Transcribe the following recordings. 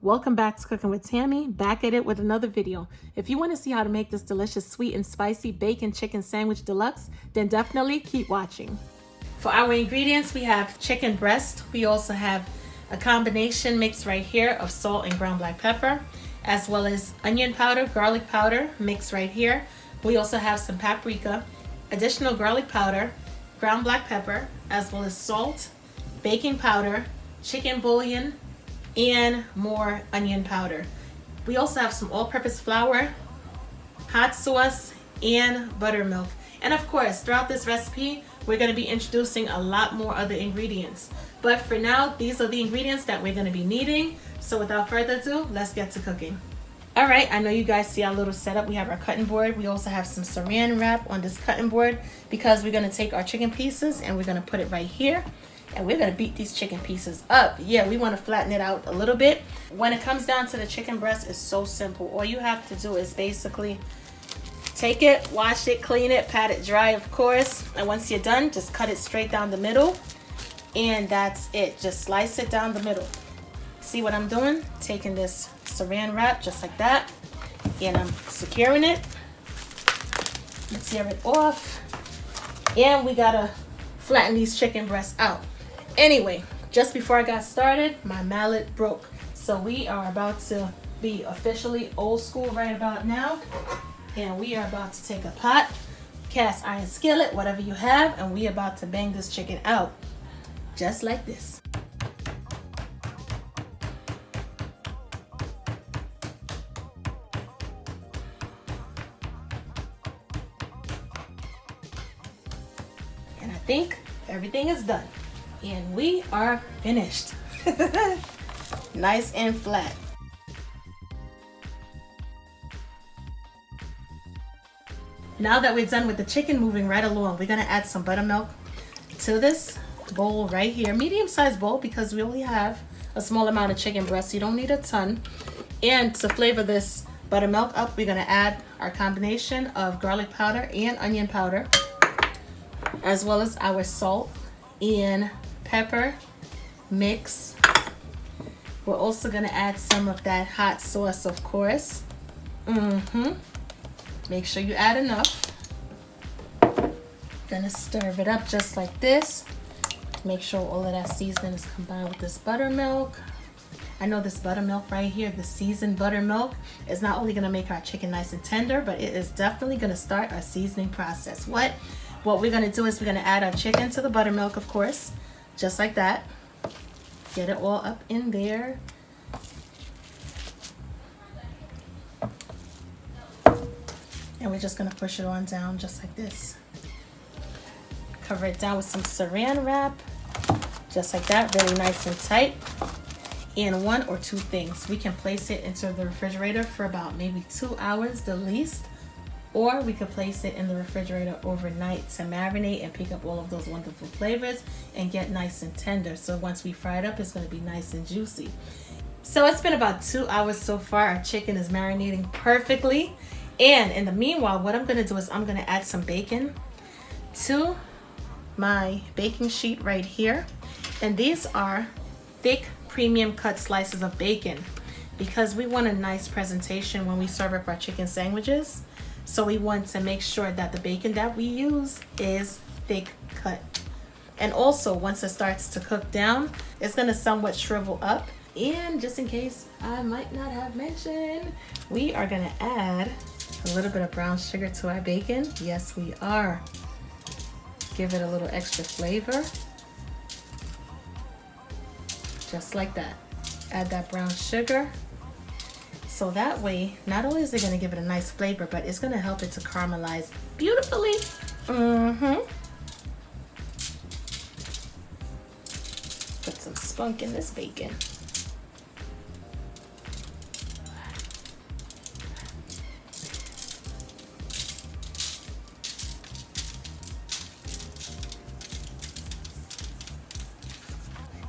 Welcome back to Cooking with Tammy, back at it with another video. If you want to see how to make this delicious sweet and spicy bacon chicken sandwich deluxe, then definitely keep watching. For our ingredients, we have chicken breast. We also have a combination mix right here of salt and ground black pepper, as well as onion powder, garlic powder mixed right here. We also have some paprika, additional garlic powder, ground black pepper, as well as salt, baking powder, chicken bouillon, and more onion powder. We also have some all-purpose flour, hot sauce, and buttermilk. And of course, throughout this recipe, we're going to be introducing a lot more other ingredients. But for now, these are the ingredients that we're going to be needing. So without further ado, let's get to cooking. All right, I know you guys see our little setup. We have our cutting board. We also have some saran wrap on this cutting board because we're going to take our chicken pieces and we're going to put it right here. And we're going to beat these chicken pieces up. Yeah, we want to flatten it out a little bit. When it comes down to the chicken breast, it's so simple. All you have to do is basically take it, wash it, clean it, pat it dry, of course. And once you're done, just cut it straight down the middle. And that's it. Just slice it down the middle. See what I'm doing? Taking this saran wrap just like that. And I'm securing it. Let's tear it off. And we got to flatten these chicken breasts out. Anyway, just before I got started, my mallet broke. So we are about to be officially old school right about now. And we are about to take a pot, cast iron skillet, whatever you have, and we are about to bang this chicken out. Just like this. And I think everything is done. And we are finished. Nice and flat. Now that we're done with the chicken, moving right along, we're gonna add some buttermilk to this bowl right here, medium-sized bowl, because we only have a small amount of chicken breast. You don't need a ton. And to flavor this buttermilk up, we're gonna add our combination of garlic powder and onion powder, as well as our salt and pepper mix. We're also gonna add some of that hot sauce, of course. Make sure you add enough. Gonna stir it up just like this. Make sure all of that seasoning is combined with this buttermilk. I know this buttermilk right here, the seasoned buttermilk, is not only gonna make our chicken nice and tender, but it is definitely gonna start our seasoning process. What we're gonna do is we're gonna add our chicken to the buttermilk, of course, just like that. Get it all up in there. And we're just gonna push it on down just like this. Cover it down with some saran wrap, just like that, really nice and tight. And one or two things, we can place it into the refrigerator for about maybe 2 hours the least, or we could place it in the refrigerator overnight to marinate and pick up all of those wonderful flavors and get nice and tender. So once we fry it up, it's gonna be nice and juicy. So it's been about 2 hours so far. Our chicken is marinating perfectly. And in the meanwhile, what I'm gonna do is I'm gonna add some bacon to my baking sheet right here. And these are thick premium cut slices of bacon because we want a nice presentation when we serve up our chicken sandwiches. So we want to make sure that the bacon that we use is thick cut. And also, once it starts to cook down, it's gonna somewhat shrivel up. And just in case I might not have mentioned, we are gonna add a little bit of brown sugar to our bacon. Yes, we are. Give it a little extra flavor. Just like that. Add that brown sugar. So that way, not only is it gonna give it a nice flavor, but it's gonna help it to caramelize beautifully. Put some spunk in this bacon.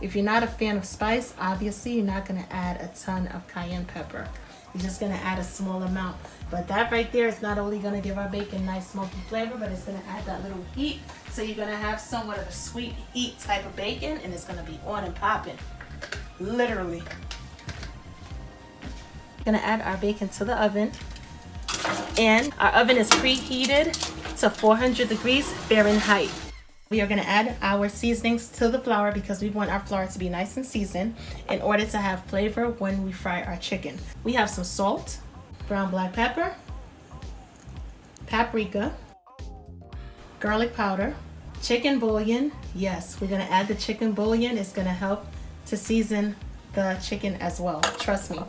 If you're not a fan of spice, obviously you're not gonna add a ton of cayenne pepper. You're just gonna add a small amount. But that right there is not only gonna give our bacon nice smoky flavor, but it's gonna add that little heat. So you're gonna have somewhat of a sweet heat type of bacon, and it's gonna be on and popping, literally. Gonna add our bacon to the oven, and our oven is preheated to 400 degrees Fahrenheit. We are gonna add our seasonings to the flour because we want our flour to be nice and seasoned in order to have flavor when we fry our chicken. We have some salt, brown black pepper, paprika, garlic powder, chicken bouillon. Yes, we're gonna add the chicken bouillon. It's gonna help to season the chicken as well, trust me.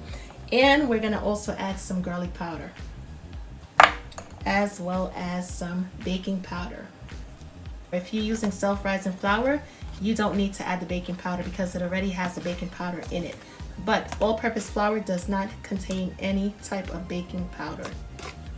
And we're gonna also add some garlic powder, as well as some baking powder. If you're using self-rising flour, you don't need to add the baking powder because it already has the baking powder in it. But all-purpose flour does not contain any type of baking powder.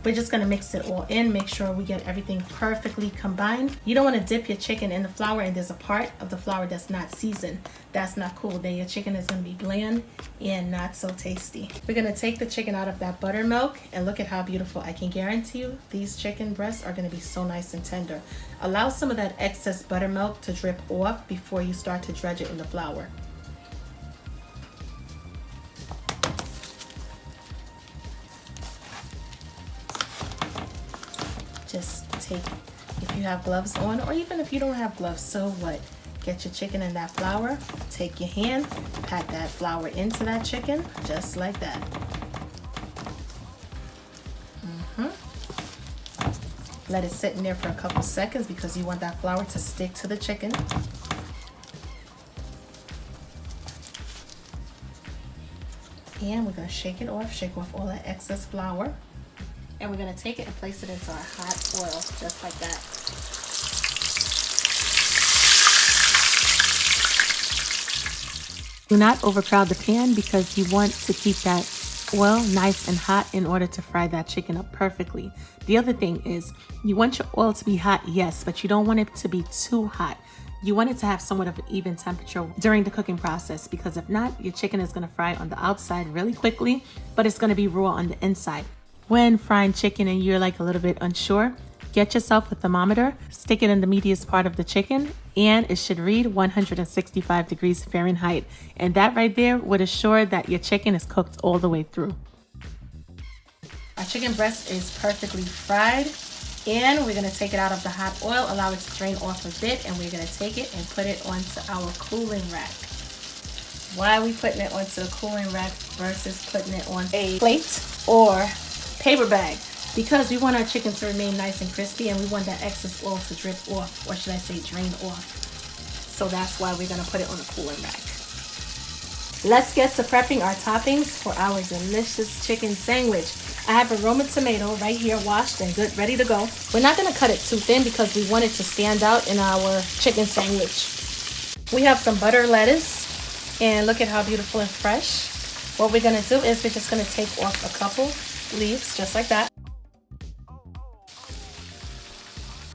We're just gonna mix it all in, make sure we get everything perfectly combined. You don't wanna dip your chicken in the flour and there's a part of the flour that's not seasoned. That's not cool. Then your chicken is gonna be bland and not so tasty. We're gonna take the chicken out of that buttermilk and look at how beautiful. I can guarantee you these chicken breasts are gonna be so nice and tender. Allow some of that excess buttermilk to drip off before you start to dredge it in the flour. Just take, if you have gloves on, or even if you don't have gloves, so what? Get your chicken in that flour, take your hand, pat that flour into that chicken, just like that. Let it sit in there for a couple seconds because you want that flour to stick to the chicken. And we're gonna shake off all that excess flour. And we're gonna take it and place it into our hot oil, just like that. Do not overcrowd the pan because you want to keep that oil nice and hot in order to fry that chicken up perfectly. The other thing is you want your oil to be hot, yes, but you don't want it to be too hot. You want it to have somewhat of an even temperature during the cooking process because if not, your chicken is gonna fry on the outside really quickly, but it's gonna be raw on the inside. When frying chicken and you're like a little bit unsure, get yourself a thermometer, stick it in the meatiest part of the chicken, and it should read 165 degrees Fahrenheit. And that right there would assure that your chicken is cooked all the way through. Our chicken breast is perfectly fried, and we're gonna take it out of the hot oil, allow it to drain off a bit, and we're gonna take it and put it onto our cooling rack. Why are we putting it onto a cooling rack versus putting it on a plate or paper bag? Because we want our chicken to remain nice and crispy and we want that excess oil to drip off, or should I say drain off. So that's why we're gonna put it on a cooling rack. Let's get to prepping our toppings for our delicious chicken sandwich. I have a Roma tomato right here, washed and good, ready to go. We're not gonna cut it too thin because we want it to stand out in our chicken sandwich. We have some butter lettuce, and look at how beautiful and fresh. What we're gonna do is we're just gonna take off a couple leaves, just like that.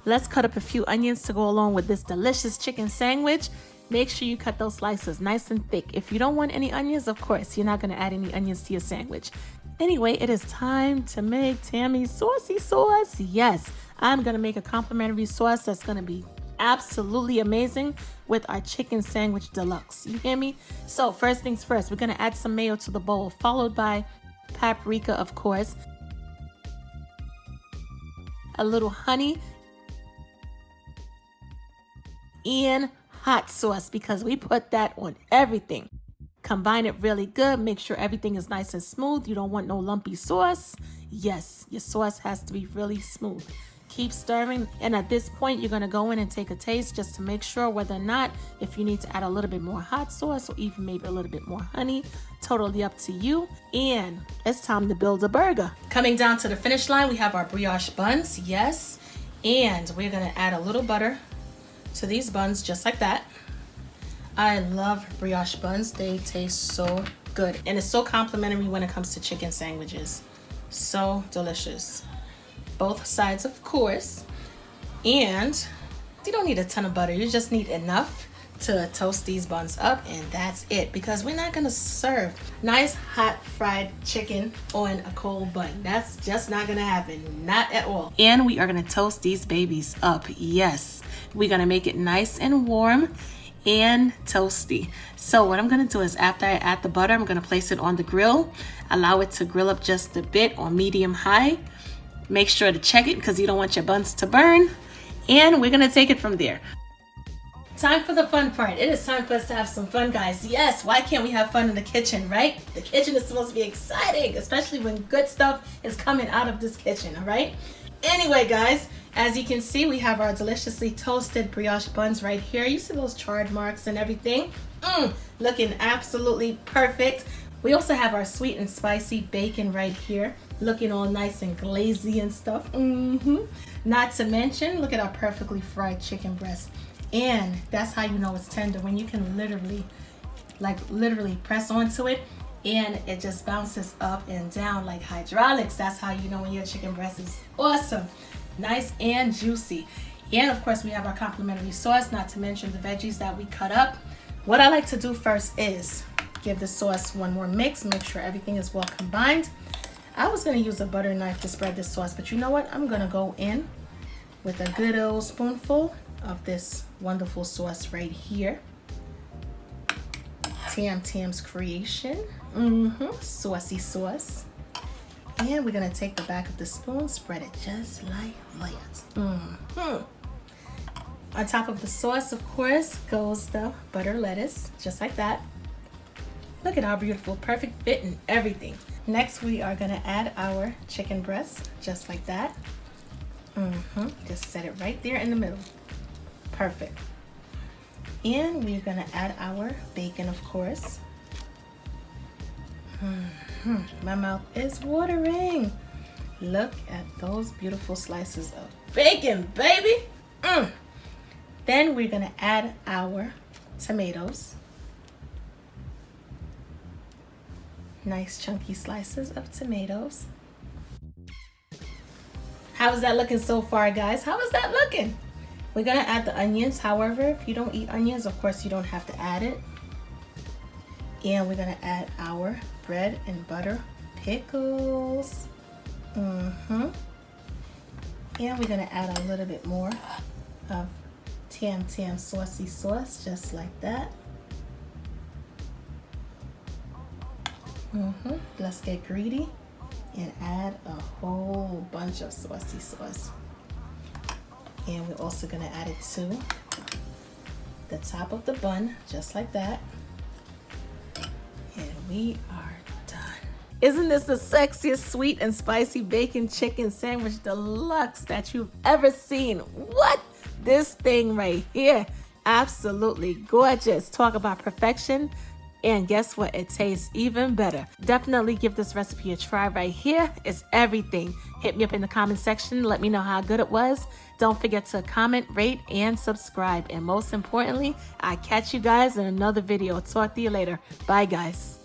Let's cut up a few onions to go along with this delicious chicken sandwich. Make sure you cut those slices nice and thick. If you don't want any onions, of course, you're not gonna add any onions to your sandwich. Anyway, it is time to make Tammy's saucy sauce. Yes, I'm gonna make a complimentary sauce that's gonna be absolutely amazing with our chicken sandwich deluxe. You hear me? So first things first, we're gonna add some mayo to the bowl, followed by paprika, of course, a little honey, and hot sauce because we put that on everything. Combine it really good. Make sure everything is nice and smooth. You don't want no lumpy sauce. Yes, your sauce has to be really smooth. Keep stirring, and at this point you're gonna go in and take a taste just to make sure whether or not if you need to add a little bit more hot sauce or even maybe a little bit more honey. Totally up to you. And it's time to build a burger. Coming down to the finish line, we have our brioche buns. Yes, and we're gonna add a little butter to these buns just like that. I love brioche buns. They taste so good, and it's so complimentary when it comes to chicken sandwiches. So delicious. Both sides, of course. And you don't need a ton of butter. You just need enough to toast these buns up, and that's it, because we're not gonna serve nice hot fried chicken on a cold bun. That's just not gonna happen, not at all. And we are gonna toast these babies up. Yes, we're gonna make it nice and warm, and toasty. So what I'm gonna do is after I add the butter, I'm gonna place it on the grill, allow it to grill up just a bit on medium high. Make sure to check it because you don't want your buns to burn. And we're gonna take it from there. Time for the fun part. It is time for us to have some fun, guys. Yes, why can't we have fun in the kitchen, right? The kitchen is supposed to be exciting, especially when good stuff is coming out of this kitchen, all right? Anyway, guys, as you can see, we have our deliciously toasted brioche buns right here. You see those charred marks and everything? Looking absolutely perfect. We also have our sweet and spicy bacon right here, looking all nice and glazy and stuff. Not to mention, look at our perfectly fried chicken breast. And that's how you know it's tender, when you can literally press onto it and it just bounces up and down like hydraulics. That's how you know when your chicken breast is awesome, nice and juicy. And of course we have our complimentary sauce, not to mention the veggies that we cut up. What I like to do first is give the sauce one more mix, make sure everything is well combined. I was going to use a butter knife to spread this sauce, but you know what? I'm going to go in with a good old spoonful of this wonderful sauce right here. Tam's creation. Saucy sauce. And we're gonna take the back of the spoon, spread it just like that. On top of the sauce, of course, goes the butter lettuce, just like that. Look at how beautiful, perfect fit and everything. Next, we are gonna add our chicken breast, just like that. Just set it right there in the middle. Perfect. And we're gonna add our bacon, of course. My mouth is watering. Look at those beautiful slices of bacon, baby. Then we're gonna add our tomatoes. Nice chunky slices of tomatoes. How is that looking so far, guys? How is that looking? We're gonna add the onions. However, if you don't eat onions, of course you don't have to add it. And we're gonna add our bread and butter pickles. And we're gonna add a little bit more of Tam saucy sauce, just like that. Let's get greedy and add a whole bunch of saucy sauce. And we're also gonna add it to the top of the bun, just like that. And we are done. Isn't this the sexiest sweet and spicy bacon chicken sandwich deluxe that you've ever seen? What? This thing right here, absolutely gorgeous. Talk about perfection. And guess what? It tastes even better. Definitely give this recipe a try right here. It's everything. Hit me up in the comment section. Let me know how good it was. Don't forget to comment, rate, and subscribe. And most importantly, I catch you guys in another video. Talk to you later. Bye, guys.